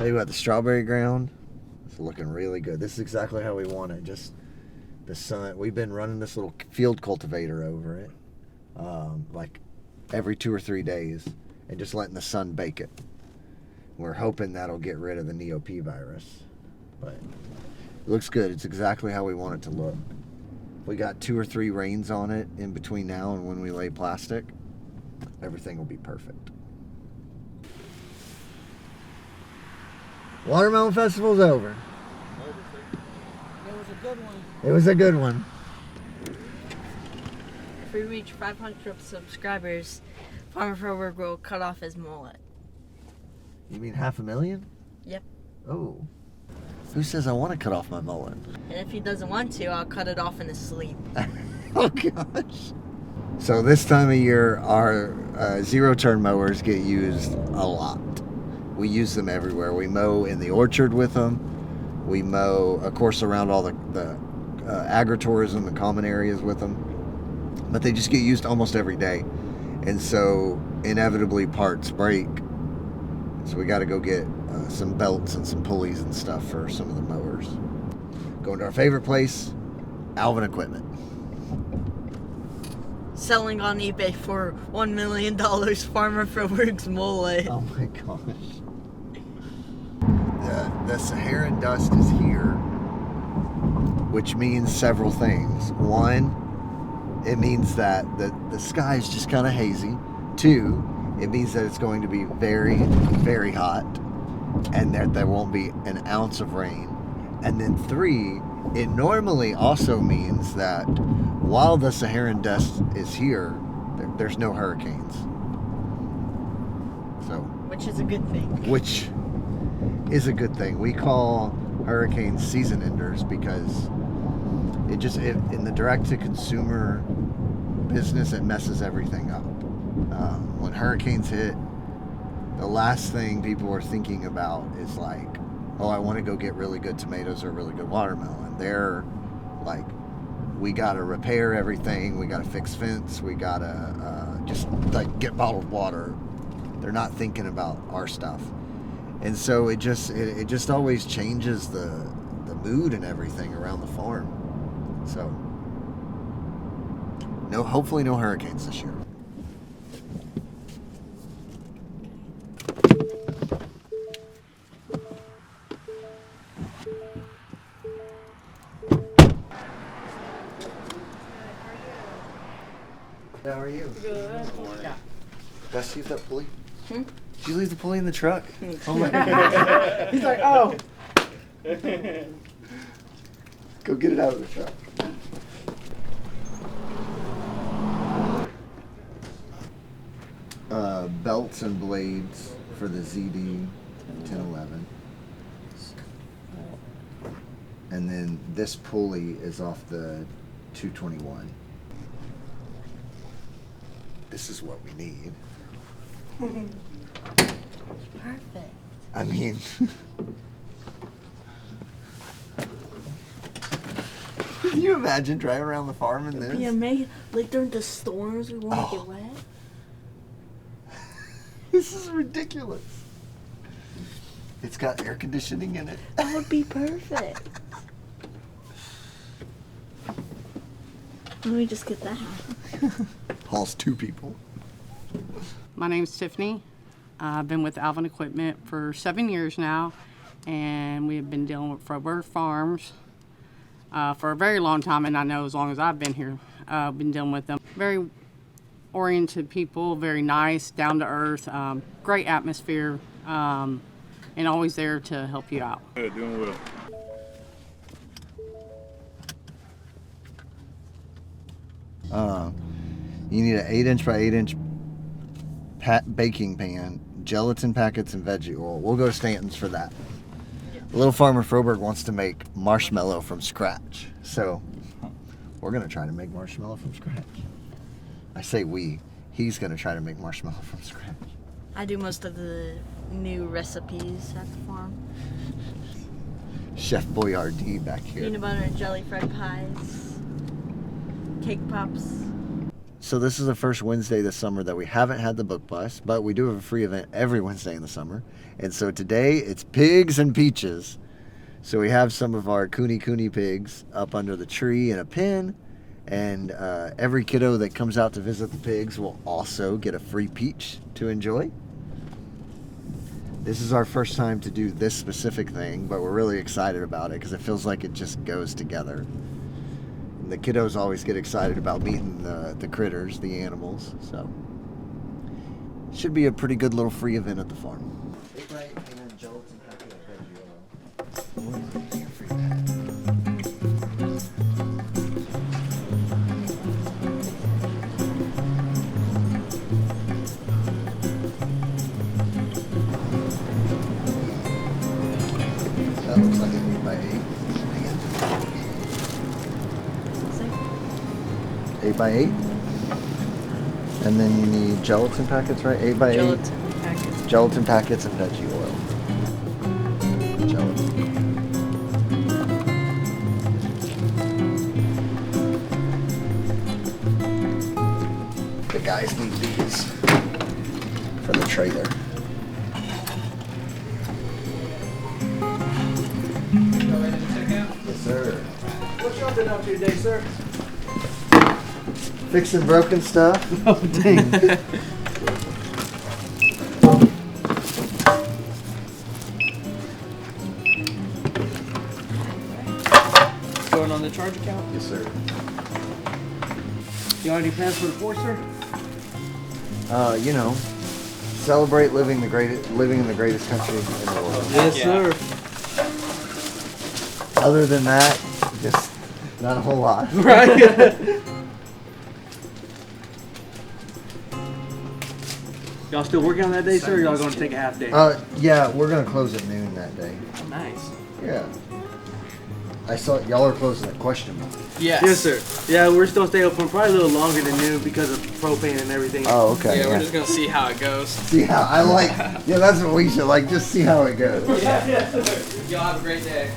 Tell you what, the strawberry ground is looking really good. This is exactly how we want it. Just the sun. We've been running this little field cultivator over it, like every 2 or 3 days, and just letting the sun bake it. We're hoping that'll get rid of the NeoP virus, but it looks good. It's exactly how we want it to look. We got 2 or 3 rains on it in between now and when we lay plastic. Everything will be perfect. Watermelon Festival's over. It was a good one. It was a good one. If we reach 500 subscribers, Farmer Froberg will cut off his mullet. You mean 500,000? Yep. Oh. Who says I want to cut off my mullet? And if he doesn't want to, I'll cut it off in his sleep. Oh gosh. So this time of year, our zero-turn mowers get used a lot. We use them everywhere. We mow in the orchard with them. We mow, of course, around all the agritourism, the common areas with them. But they just get used almost every day. And so inevitably parts break. So we got to go get some belts and some pulleys and stuff for some of the mowers. Going to our favorite place, Alvin Equipment. Selling on eBay for $1 million, Farmer Froberg's mullet. Oh my gosh. The Saharan dust is here, which means several things. One, it means that the sky is just kind of hazy. Two, it means that it's going to be very, very hot, and that there won't be an ounce of rain. And then three, it normally also means that while the Saharan dust is here, there's no hurricanes. So, which is a good thing. Which is a good thing. We call hurricanes season enders because in the direct-to-consumer business, it messes everything up. When hurricanes hit, the last thing people are thinking about is like, oh, I want to go get really good tomatoes or really good watermelon. They're like, we got to repair everything. We got to fix fence. We got to just like get bottled water. They're not thinking about our stuff. And so it just always changes the mood and everything around the farm. So hopefully no hurricanes this year. How are you? Good. Yeah. Best use that pulley? Hmm? Did you leave the pulley in the truck? Oh my gosh. He's like, oh. Go get it out of the truck. Belts and blades for the ZD 1011. And then this pulley is off the 221. This is what we need. Perfect. I mean, can you imagine driving around the farm in this? Yeah, like during the storms, we won't get wet. This is ridiculous. It's got air conditioning in it. That would be perfect. Let me just get that. Hauls 2 people. My name's Tiffany. I've been with Alvin Equipment for 7 years now, and we have been dealing with Froberg farms for a very long time, and I know as long as I've been here, I've been dealing with them. Very oriented people, very nice, down to earth, great atmosphere, and always there to help you out. Yeah, doing well. You need an 8-inch by 8-inch baking pan, gelatin packets, and veggie oil. We'll go to Stanton's for that. Little Farmer Froberg wants to make marshmallow from scratch. So we're going to try to make marshmallow from scratch. I say we. He's going to try to make marshmallow from scratch. I do most of the new recipes at the farm. Chef Boyardee back here. Peanut butter and jelly fried pies. Cake pops. So this is the first Wednesday this summer that we haven't had the book bus, but we do have a free event every Wednesday in the summer. And so today it's pigs and peaches. So we have some of our cooney pigs up under the tree in a pen. And every kiddo that comes out to visit the pigs will also get a free peach to enjoy. This is our first time to do this specific thing, but we're really excited about it because it feels like it just goes together. And the kiddos always get excited about meeting the critters, the animals. So should be a pretty good little free event at the farm. That looks like an 8x8. 8x8. And then you need gelatin packets, right? 8x8. Gelatin packets. Gelatin packets and veggie oil. Gelatin. The guys need these for the trailer. Yes, sir. What y'all been up to today, sir? Fixing broken stuff. Oh, dang. Going on the charge account? Yes, sir. You got any plans for the 4th, sir? You know, celebrate living in the greatest country in the world. Yes, sir. Other than that, just not a whole lot. Right? Y'all still working on that day, sir? Or y'all gonna take a half day? Yeah, we're gonna close at noon that day. Nice. Yeah. I saw y'all are closing at question mark. Yes, sir. Yeah, we're still staying open probably a little longer than noon because of propane and everything. Oh, okay. Yeah, we're just gonna see how it goes. See how I like. Yeah, that's what we should like. Just see how it goes. Yeah. Y'all have a great day.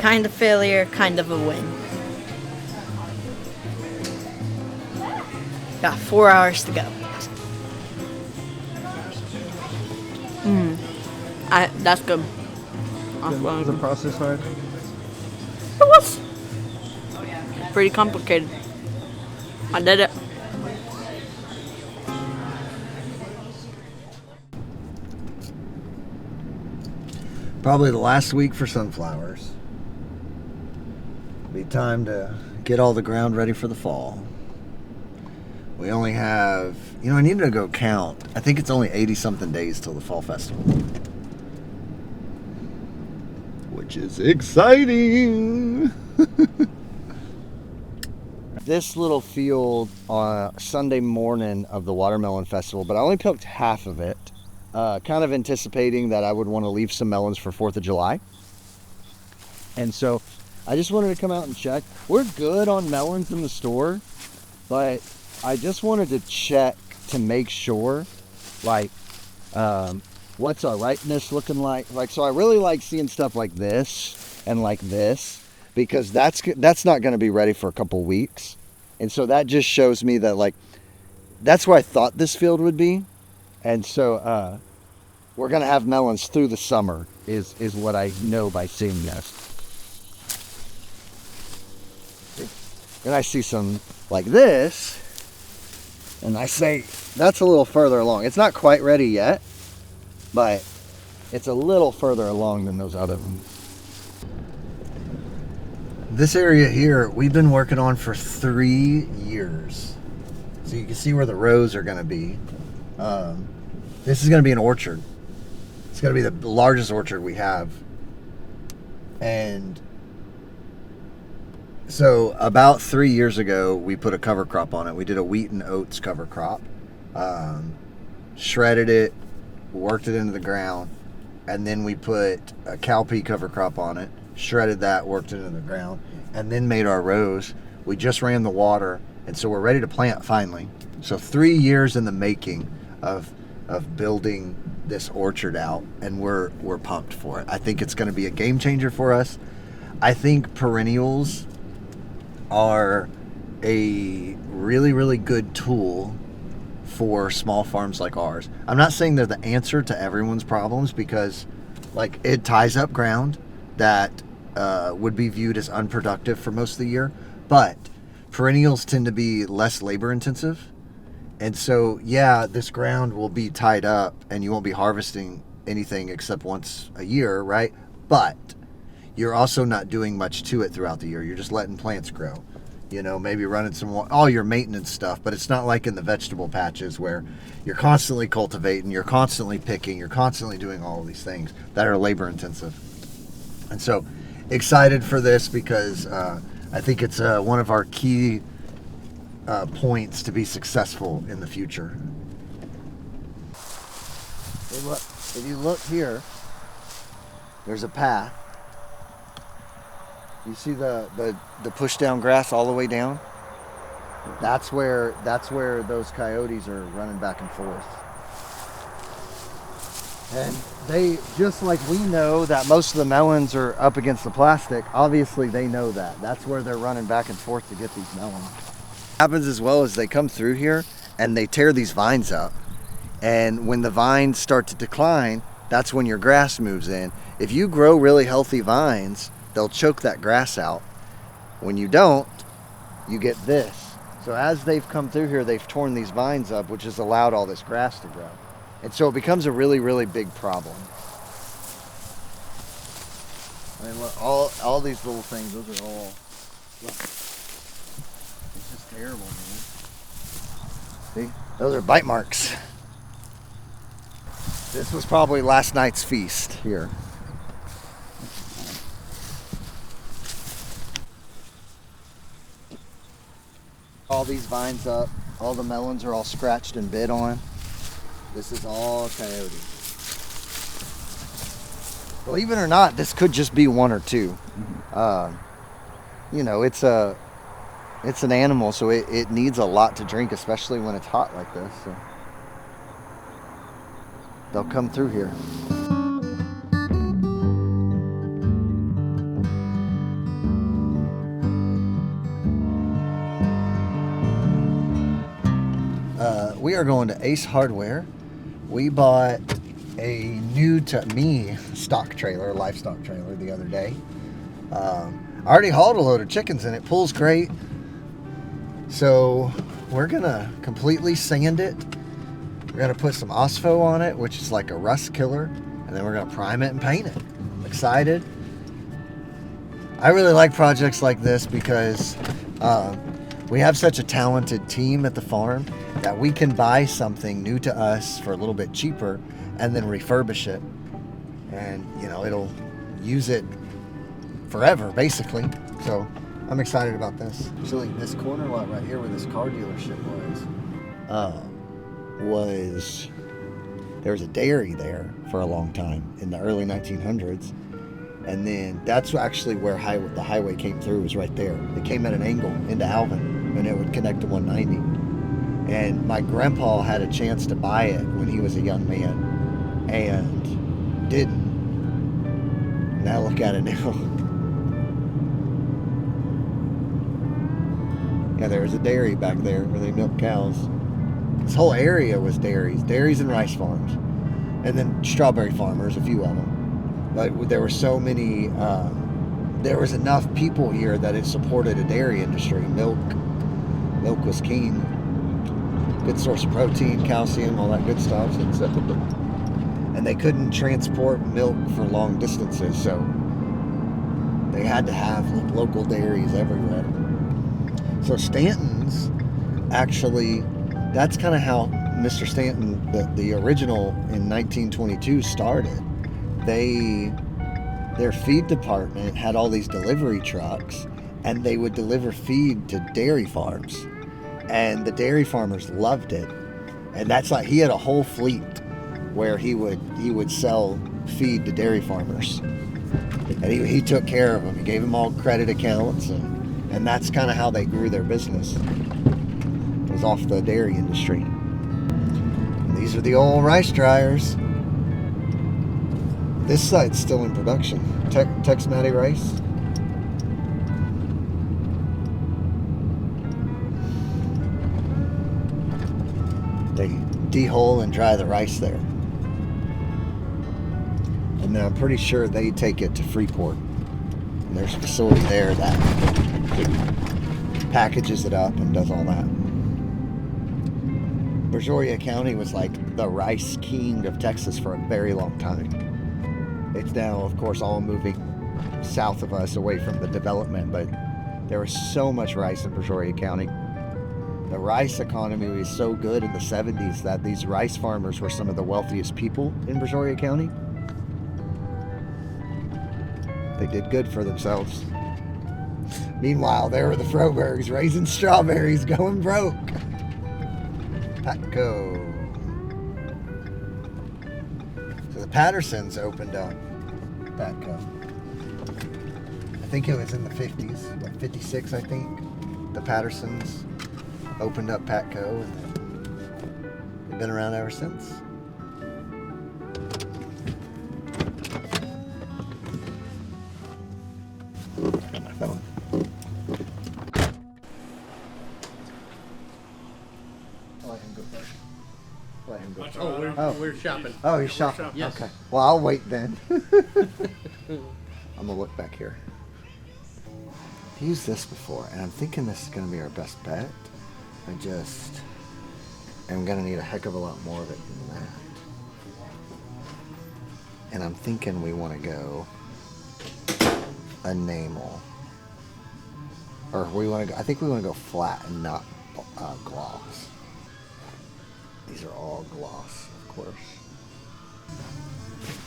Kind of failure, kind of a win. Got 4 hours to go. That's good. Was the process hard? It was pretty complicated. I did it. Probably the last week for sunflowers. Be time to get all the ground ready for the fall. We only have, I need to go count. I think it's only 80-something days till the fall festival. Which is exciting. This little field on Sunday morning of the watermelon festival, but I only picked half of it. Kind of anticipating that I would want to leave some melons for 4th of July. And so I just wanted to come out and check. We're good on melons in the store, but I just wanted to check to make sure, like, what's our ripeness looking like? So I really like seeing stuff like this and like this, because that's not going to be ready for a couple weeks. And so that just shows me that, like, that's where I thought this field would be. And so we're going to have melons through the summer is what I know by seeing this. And I see some like this, and I say that's a little further along. It's not quite ready yet, but it's a little further along than those other ones. This area here, we've been working on for 3 years. So you can see where the rows are going to be. This is going to be an orchard. It's going to be the largest orchard we have. And so about 3 years ago, we put a cover crop on it. We did a wheat and oats cover crop. Shredded it, worked it into the ground, and then we put a cowpea cover crop on it, shredded that, worked it into the ground, and then made our rows. We just ran the water, and so we're ready to plant finally. So 3 years in the making of building this orchard out, and we're pumped for it. I think it's going to be a game changer for us. I think perennials are a really, really good tool for small farms like ours. I'm not saying they're the answer to everyone's problems, because like it ties up ground that would be viewed as unproductive for most of the year, but perennials tend to be less labor intensive. And so, yeah, this ground will be tied up and you won't be harvesting anything except once a year, right? But you're also not doing much to it throughout the year. You're just letting plants grow. You know, maybe running all your maintenance stuff, but it's not like in the vegetable patches where you're constantly cultivating, you're constantly picking, you're constantly doing all of these things that are labor intensive. And so excited for this because I think it's one of our key points to be successful in the future. If you look here, there's a path. You see the push down grass all the way down? That's where those coyotes are running back and forth. And they, just like we know that most of the melons are up against the plastic, obviously they know that. That's where they're running back and forth to get these melons. What happens as well as they come through here and they tear these vines up. And when the vines start to decline, that's when your grass moves in. If you grow really healthy vines, they'll choke that grass out. When you don't, you get this. So as they've come through here, they've torn these vines up, which has allowed all this grass to grow. And so it becomes a really, really big problem. I mean, look, all these little things, those are all, look. It's just terrible, man. See? Those are bite marks. This was probably last night's feast here. All these vines up, all the melons are all scratched and bit on. This is all coyote. Believe it or not, this could just be one or two. You know, it's an animal, so it needs a lot to drink, especially when it's hot like this. So they'll come through here. We are going to Ace Hardware. We bought a new to me livestock trailer the other day. I already hauled a load of chickens and it pulls great. So we're gonna completely sand it. We're gonna put some Osfo on it, which is like a rust killer, and then we're gonna prime it and paint it. I'm excited. I really like projects like this because we have such a talented team at the farm that we can buy something new to us for a little bit cheaper and then refurbish it. And, you know, it'll use it forever, basically. So I'm excited about this. Actually, this corner lot right here where this car dealership was there was a dairy there for a long time in the early 1900s. And then that's actually where the highway came through, was right there. It came at an angle into Alvin, and it would connect to 190. And my grandpa had a chance to buy it when he was a young man, and didn't. Now look at it now. Yeah, there was a dairy back there where they milk cows. This whole area was dairies and rice farms, and then strawberry farmers, a few of them. But there were so many, there was enough people here that it supported a dairy industry. Milk was king. Good source of protein, calcium, all that good stuff. And they couldn't transport milk for long distances, so they had to have local dairies everywhere. So Stanton's, actually, that's kind of how Mr. Stanton, the original in 1922, started. Their feed department had all these delivery trucks, and they would deliver feed to dairy farms. And the dairy farmers loved it. And that's like, he had a whole fleet where he would sell feed to dairy farmers. And he took care of them. He gave them all credit accounts, and that's kind of how they grew their business. It was off the dairy industry. And these are the old rice dryers. This site's still in production. Tex Matty Rice. de-hull and dry the rice there. And then I'm pretty sure they take it to Freeport. And there's a facility there that packages it up and does all that. Brazoria County was like the rice king of Texas for a very long time. It's now, of course, all moving south of us away from the development, but there was so much rice in Brazoria County. The rice economy was so good in the 70s that these rice farmers were some of the wealthiest people in Brazoria County. They did good for themselves. Meanwhile, there were the Frobergs raising strawberries, going broke. Patco. So the Pattersons opened up Patco. I think it was in the 50s, like 56, I think. The Pattersons opened up Patco, and they've been around ever since. Got my phone. I'll let him go first. Let him go first. We're shopping. Oh, you're shopping. Yes. Okay. Well, I'll wait then. I'm gonna look back here. I've used this before, and I'm thinking this is gonna be our best bet. I just am gonna need a heck of a lot more of it than that. And I'm thinking we want to go enamel, or we want to go. I think we want to go flat and not gloss. These are all gloss, of course.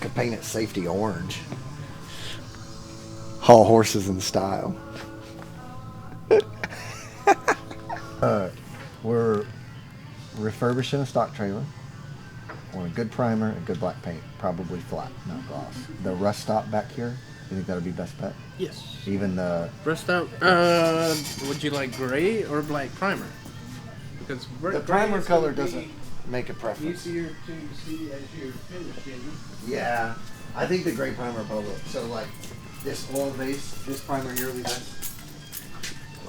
Could paint it safety orange. Haul horses in style. We're refurbishing a stock trailer. Want a good primer and good black paint. Probably flat, not gloss. The rust stop back here, you think that would be best bet? Yes. Even the... Rust out. Would you like gray or black primer? Because The primer color doesn't make a preference. easier to see as you're finishing. Yeah, I think the gray primer probably. So like this oil base, this primer here will be best.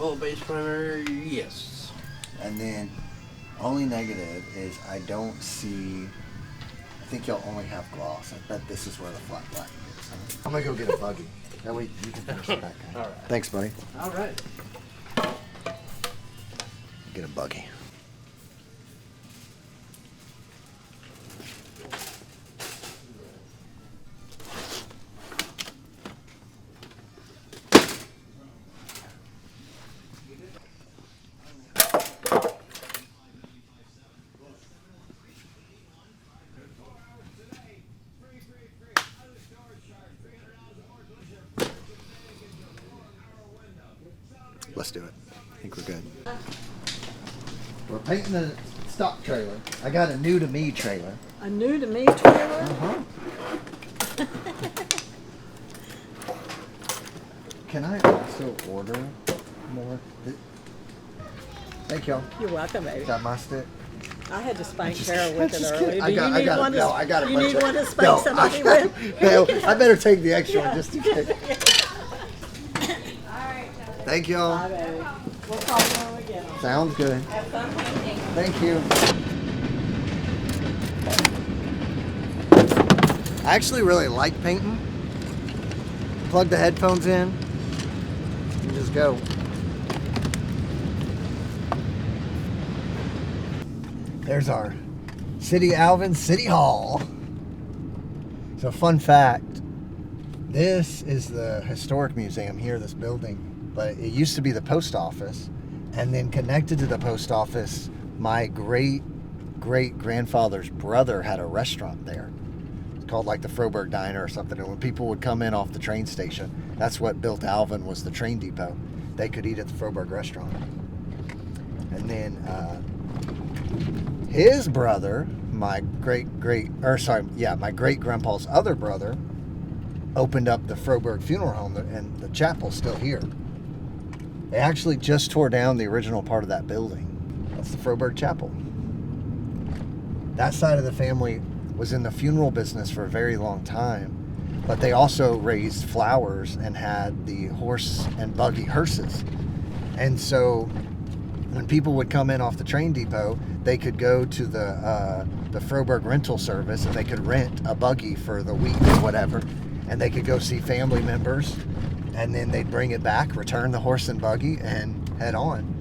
Oil base primer, yes. And then only negative is I don't see. I think you'll only have gloss. I bet this is where the flat black is. Huh? I'm gonna go get a buggy. That way you can finish the back. All right. Thanks, buddy. All right. Get a buggy. Let's do it. I think we're good. We're painting the stock trailer. I got a new to me trailer. A new to me trailer? Uh-huh. Can I also order more? Thank y'all. You're welcome, baby. Is that my stick? I had to spank Carol with it Just earlier. kidding. Do you need one to, no, I got a you bunch need of- one to spank somebody I, with? no, I better take the extra one just in case. Thank y'all. Bye, baby. We'll call you when we get them. Sounds good. Have fun painting. Thank you. I actually really like painting. Plug the headphones in and just go. There's our Alvin City Hall. So fun fact, this is the historic museum here, this building. But it used to be the post office, and then connected to the post office, my great-great-grandfather's brother had a restaurant there. It's called like the Froberg Diner or something. And when people would come in off the train station, that's what built Alvin, was the train depot. They could eat at the Froberg restaurant. And then his brother, my great-grandpa's other brother, opened up the Froberg Funeral Home, and the chapel's still here. They actually just tore down the original part of that building. That's the Froberg Chapel. That side of the family was in the funeral business for a very long time, but they also raised flowers and had the horse and buggy hearses. And so when people would come in off the train depot, they could go to the Froberg rental service and they could rent a buggy for the week or whatever, and they could go see family members, and then they'd bring it back, return the horse and buggy, and head on.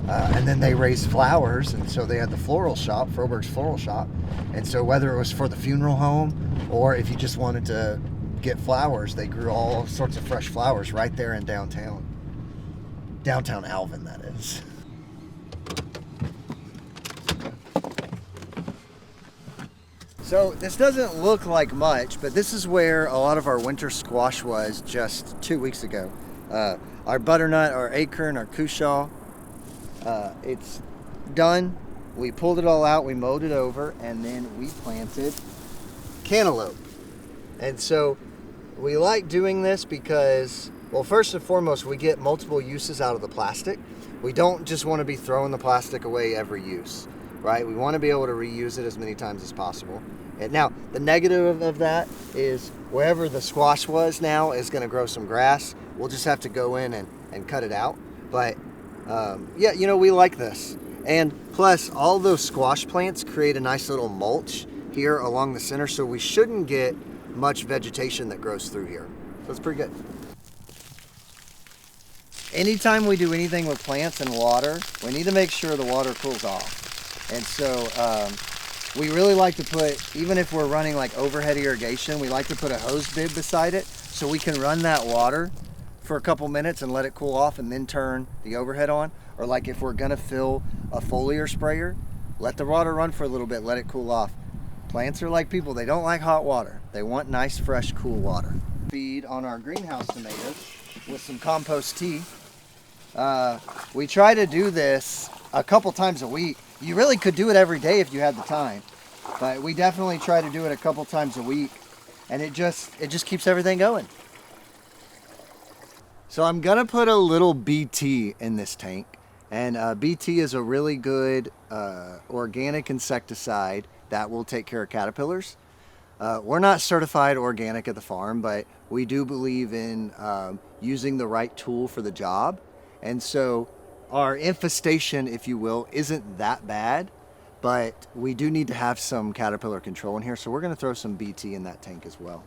And then they raised flowers, and so they had the floral shop, Froberg's floral shop. And so whether it was for the funeral home or if you just wanted to get flowers, they grew all sorts of fresh flowers right there in downtown. Downtown Alvin, that is. So this doesn't look like much, but this is where a lot of our winter squash was just 2 weeks ago. Our butternut, our acorn, our cushaw, it's done. We pulled it all out, we mowed it over, and then we planted cantaloupe. And so we like doing this because, well, first and foremost, we get multiple uses out of the plastic. We don't just want to be throwing the plastic away every use, right? We want to be able to reuse it as many times as possible. And now, the negative of that is wherever the squash was now is going to grow some grass. We'll just have to go in and cut it out. But yeah, you know, we like this. And plus, all those squash plants create a nice little mulch here along the center, so we shouldn't get much vegetation that grows through here. So it's pretty good. Anytime we do anything with plants and water, we need to make sure the water cools off. And so we really like to put, even if we're running like overhead irrigation, we like to put a hose bib beside it so we can run that water for a couple minutes and let it cool off and then turn the overhead on. Or like if we're gonna fill a foliar sprayer, let the water run for a little bit, let it cool off. Plants are like people, they don't like hot water. They want nice, fresh, cool water. Feed on our greenhouse tomatoes with some compost tea. We try to do this a couple times a week. You really could do it every day if you had the time, but we definitely try to do it a couple times a week, and it just keeps everything going. So I'm gonna put a little BT in this tank, and BT is a really good organic insecticide that will take care of caterpillars. We're not certified organic at the farm, but we do believe in using the right tool for the job. And so our infestation, if you will, isn't that bad, but we do need to have some caterpillar control in here. So we're gonna throw some BT in that tank as well.